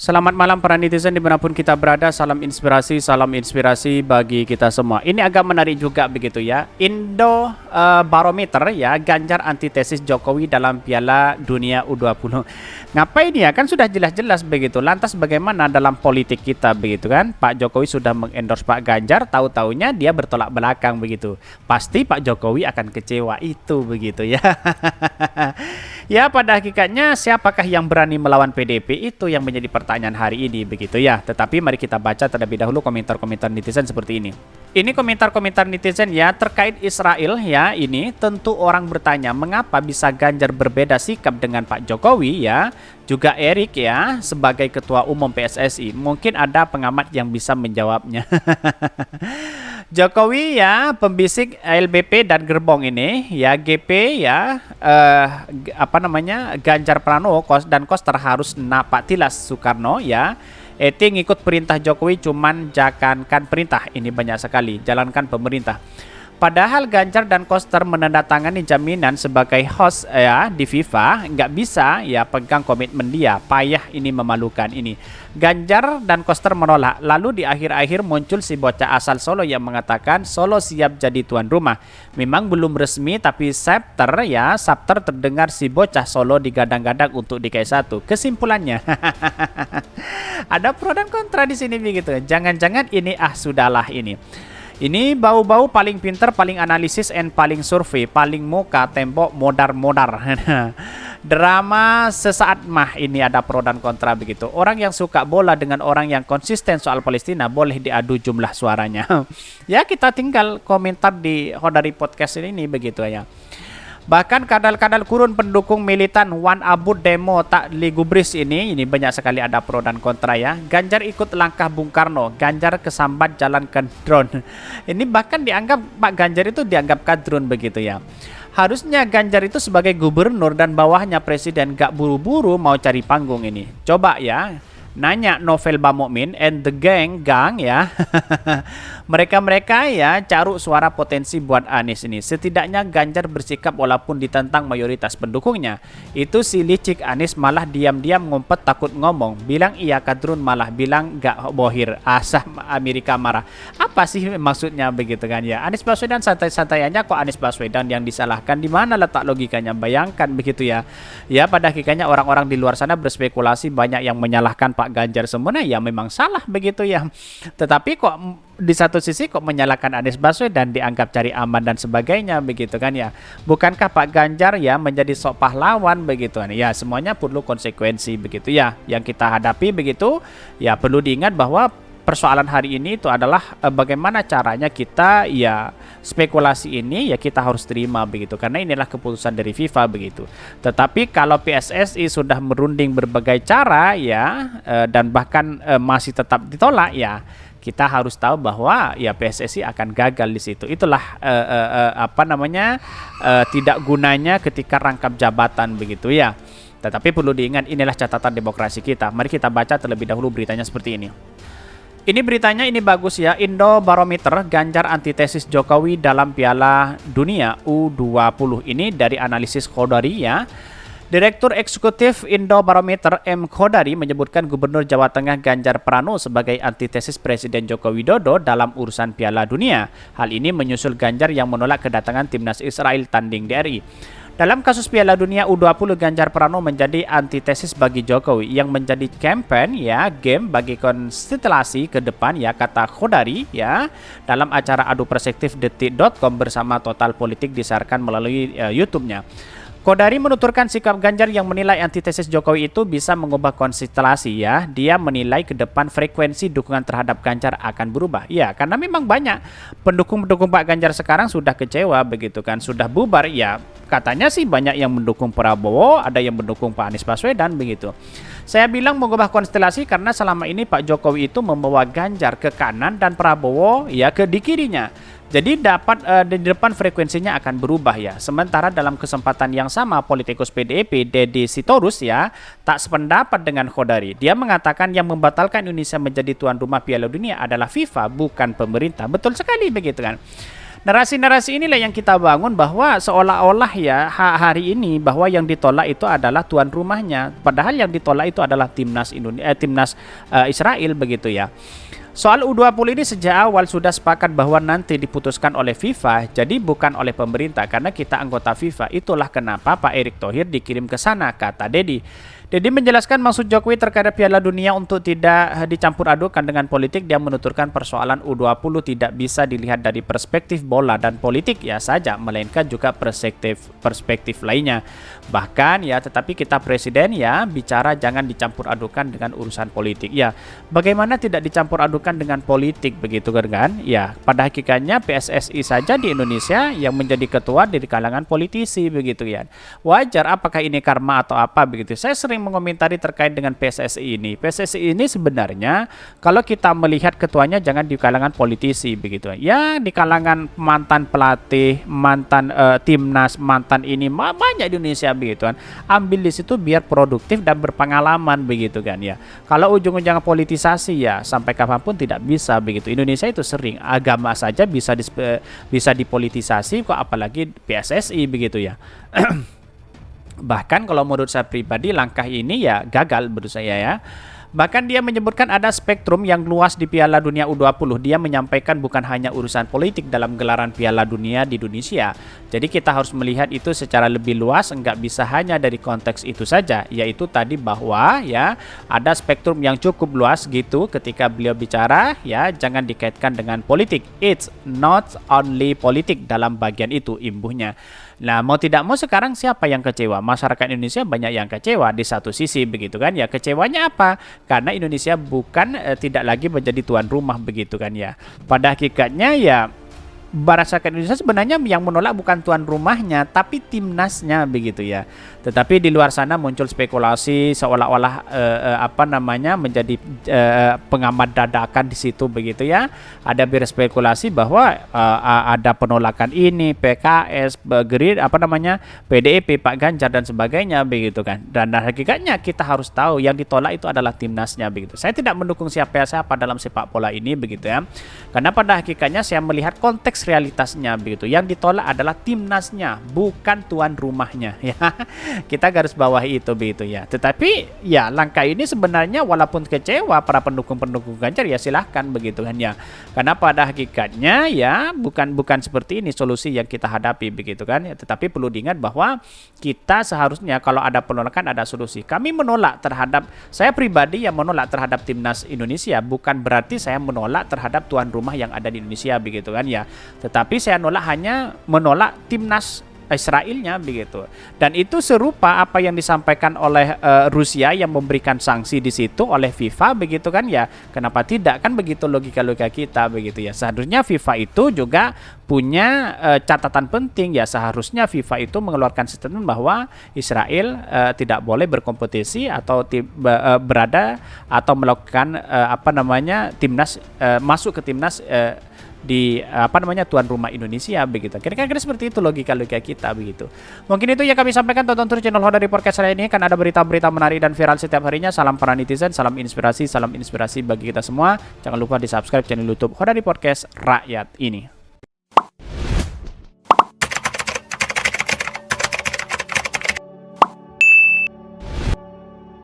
Selamat malam para netizen dimanapun kita berada, salam inspirasi bagi kita semua. Ini agak menarik juga begitu ya. Indo Barometer ya, Ganjar antitesis Jokowi dalam Piala Dunia U20. Ngapain ya? Kan sudah jelas-jelas begitu. Lantas bagaimana dalam politik kita begitu kan? Pak Jokowi sudah mengendorse Pak Ganjar, tahu-taunya dia bertolak belakang begitu. Pasti Pak Jokowi akan kecewa itu begitu ya. Ya, pada hakikatnya siapakah yang berani melawan PDP itu yang menjadi pertanyaan hari ini begitu ya. Tetapi mari kita baca terlebih dahulu komentar-komentar netizen seperti ini. Ini komentar-komentar netizen ya terkait Israel ya. Ini tentu orang bertanya mengapa bisa Ganjar berbeda sikap dengan Pak Jokowi ya. Juga Erik ya sebagai ketua umum PSSI. Mungkin ada pengamat yang bisa menjawabnya. Jokowi ya pembisik LBP dan gerbong ini ya GP ya Ganjar Pranowo dan Koster harus napak tilas Soekarno ya. Eti ngikut perintah Jokowi cuman jalankan perintah, ini banyak sekali jalankan pemerintah. Padahal Ganjar dan Koster menandatangani jaminan sebagai host ya di FIFA, nggak bisa ya pegang komitmen dia, payah ini memalukan ini. Ganjar dan Koster menolak, lalu di akhir-akhir muncul si bocah asal Solo yang mengatakan Solo siap jadi tuan rumah. Memang belum resmi tapi Sabter terdengar si bocah Solo digadang-gadang untuk DKI 1. Kesimpulannya, ada pro dan kontra di sini begitu. Jangan-jangan ini sudahlah ini. Ini bau-bau paling pinter, paling analisis, and paling survei, paling muka, tembok, modar-modar. Drama sesaat mah ini ada pro dan kontra begitu. Orang yang suka bola dengan orang yang konsisten soal Palestina boleh diadu jumlah suaranya. Ya kita tinggal komentar di Hodari Podcast ini begitu ya. Bahkan kadal-kadal kurun pendukung militan Wan Abu demo tak ligubris ini banyak sekali ada pro dan kontra ya. Ganjar ikut langkah Bung Karno, Ganjar kesambat jalan kadron. Ini bahkan dianggap Pak Ganjar itu dianggap kadrun begitu ya. Harusnya Ganjar itu sebagai gubernur dan bawahnya presiden gak buru-buru mau cari panggung ini. Coba ya, nanya Novel Bamukmin and the gang ya. Mereka ya caruk suara potensi buat Anies ini. Setidaknya Ganjar bersikap walaupun ditentang mayoritas pendukungnya. Itu si licik Anies malah diam-diam ngumpet takut ngomong. Bilang iya kadrun malah bilang gak bohir. Asah Amerika marah. Apa sih maksudnya begitu kan ya? Anies Baswedan santai-santai aja kok Anies Baswedan yang disalahkan. Di mana letak logikanya? Bayangkan begitu ya. Ya pada hakikatnya orang-orang di luar sana berspekulasi banyak yang menyalahkan Pak Ganjar semuanya ya memang salah begitu ya. Tetapi kok di satu sisi kok menyalahkan Anies Baswedan dianggap cari aman dan sebagainya begitu kan ya. Bukankah Pak Ganjar ya menjadi sok pahlawan begitu kan ya. Semuanya perlu konsekuensi begitu ya. Yang kita hadapi begitu ya perlu diingat bahwa persoalan hari ini itu adalah bagaimana caranya kita ya spekulasi ini ya kita harus terima begitu karena inilah keputusan dari FIFA begitu. Tetapi kalau PSSI sudah merunding berbagai cara ya dan bahkan masih tetap ditolak ya kita harus tahu bahwa ya PSSI akan gagal di situ. Itulah tidak gunanya ketika rangkap jabatan begitu ya. Tetapi perlu diingat inilah catatan demokrasi kita. Mari kita baca terlebih dahulu beritanya seperti ini. Ini beritanya ini bagus ya. Indo Barometer Ganjar antitesis Jokowi dalam Piala Dunia U20. Ini dari analisis Khodari ya. Direktur Eksekutif Indo Barometer M. Khodari menyebutkan Gubernur Jawa Tengah Ganjar Pranowo sebagai antitesis Presiden Joko Widodo dalam urusan Piala Dunia. Hal ini menyusul Ganjar yang menolak kedatangan timnas Israel tanding di RI. Dalam kasus Piala Dunia U20, Ganjar Pranowo menjadi antitesis bagi Jokowi yang menjadi campaign ya, game bagi konstelasi ke depan ya kata Khodari ya dalam acara adu perspektif detik.com bersama Total Politik disiarkan melalui YouTube-nya. Khodari menuturkan sikap Ganjar yang menilai antitesis Jokowi itu bisa mengubah konstelasi ya. Dia menilai ke depan frekuensi dukungan terhadap Ganjar akan berubah. Ya, karena memang banyak pendukung-pendukung Pak Ganjar sekarang sudah kecewa begitu kan, sudah bubar ya. Katanya sih banyak yang mendukung Prabowo, ada yang mendukung Pak Anies Baswedan begitu. Saya bilang mengubah konstelasi karena selama ini Pak Jokowi itu membawa Ganjar ke kanan dan Prabowo ya di kirinya. Jadi di depan frekuensinya akan berubah ya. Sementara dalam kesempatan yang sama politikus PDIP Deddy Sitorus ya tak sependapat dengan Khodari. Dia mengatakan yang membatalkan Indonesia menjadi tuan rumah Piala Dunia adalah FIFA bukan pemerintah. Betul sekali begitu kan. Narasi-narasi inilah yang kita bangun bahwa seolah-olah ya hari ini bahwa yang ditolak itu adalah tuan rumahnya, padahal yang ditolak itu adalah timnas Israel begitu ya. Soal U20 ini sejak awal sudah sepakat bahwa nanti diputuskan oleh FIFA, jadi bukan oleh pemerintah karena kita anggota FIFA. Itulah kenapa Pak Erick Thohir dikirim ke sana, kata Dedi. Dedi menjelaskan maksud Jokowi terkait Piala Dunia untuk tidak dicampur adukan dengan politik. Dia menuturkan persoalan U20 tidak bisa dilihat dari perspektif bola dan politik ya saja, melainkan juga perspektif lainnya. Bahkan ya, tetapi kita presiden ya bicara jangan dicampur adukan dengan urusan politik. Ya, bagaimana tidak dicampur adukan dengan politik begitu kan? Ya, pada hakikatnya PSSI saja di Indonesia yang menjadi ketua dari kalangan politisi begitu ya. Wajar apakah ini karma atau apa begitu. Saya sering mengomentari terkait dengan PSSI ini. PSSI ini sebenarnya kalau kita melihat ketuanya jangan di kalangan politisi begitu. Ya di kalangan mantan pelatih, mantan timnas, mantan ini banyak di Indonesia begitu kan. Ambil di situ biar produktif dan berpengalaman begitu kan ya. Kalau ujung-ujungnya politisasi ya sampai kapanpun tidak bisa begitu. Indonesia itu sering agama saja bisa dipolitisasi kok apalagi PSSI begitu ya. Bahkan kalau menurut saya pribadi langkah ini ya gagal menurut saya ya. Bahkan dia menyebutkan ada spektrum yang luas di Piala Dunia U20. Dia menyampaikan bukan hanya urusan politik dalam gelaran Piala Dunia di Indonesia. Jadi kita harus melihat itu secara lebih luas, enggak bisa hanya dari konteks itu saja. Yaitu tadi bahwa ya ada spektrum yang cukup luas gitu ketika beliau bicara ya jangan dikaitkan dengan politik. It's not only politik dalam bagian itu imbuhnya. Nah mau tidak mau sekarang siapa yang kecewa? Masyarakat Indonesia banyak yang kecewa di satu sisi begitu kan ya. Kecewanya apa? Karena Indonesia bukan tidak lagi menjadi tuan rumah begitu kan ya. Pada hakikatnya ya masyarakat Indonesia sebenarnya yang menolak bukan tuan rumahnya tapi timnasnya begitu ya. Tetapi di luar sana muncul spekulasi seolah-olah menjadi pengamat dadakan di situ begitu ya. Ada berspekulasi bahwa ada penolakan ini PKS, PDIP, Pak Ganjar dan sebagainya begitu kan. Dan hakikatnya kita harus tahu yang ditolak itu adalah timnasnya begitu. Saya tidak mendukung siapa-siapa dalam sepak bola ini begitu ya. Karena pada hakikatnya saya melihat konteks realitasnya begitu. Yang ditolak adalah timnasnya, bukan tuan rumahnya ya. Kita garis bawahi itu begitu ya. Tetapi ya langkah ini sebenarnya walaupun kecewa para pendukung-pendukung Ganjar ya silahkan begitu kan ya. Karena pada hakikatnya ya bukan seperti ini solusi yang kita hadapi begitu kan ya. Tetapi perlu diingat bahwa kita seharusnya kalau ada penolakan ada solusi. Kami menolak terhadap, saya pribadi yang menolak terhadap timnas Indonesia bukan berarti saya menolak terhadap tuan rumah yang ada di Indonesia begitu kan ya. Tetapi saya hanya menolak timnas Israelnya begitu. Dan itu serupa apa yang disampaikan oleh Rusia yang memberikan sanksi di situ oleh FIFA begitu kan ya. Kenapa tidak kan begitu logika-logika kita begitu ya. Seharusnya FIFA itu juga punya catatan penting ya. Seharusnya FIFA itu mengeluarkan statement bahwa Israel tidak boleh berkompetisi atau berada atau melakukan timnas masuk ke timnas di tuan rumah Indonesia begitu. Kira-kira seperti itu logika-logika kita begitu. Mungkin itu yang kami sampaikan. Tonton terus channel Hodari Podcast hari ini kan ada berita-berita menarik dan viral setiap harinya. Salam para netizen, salam inspirasi bagi kita semua. Jangan lupa di subscribe channel YouTube Hodari Podcast Rakyat ini.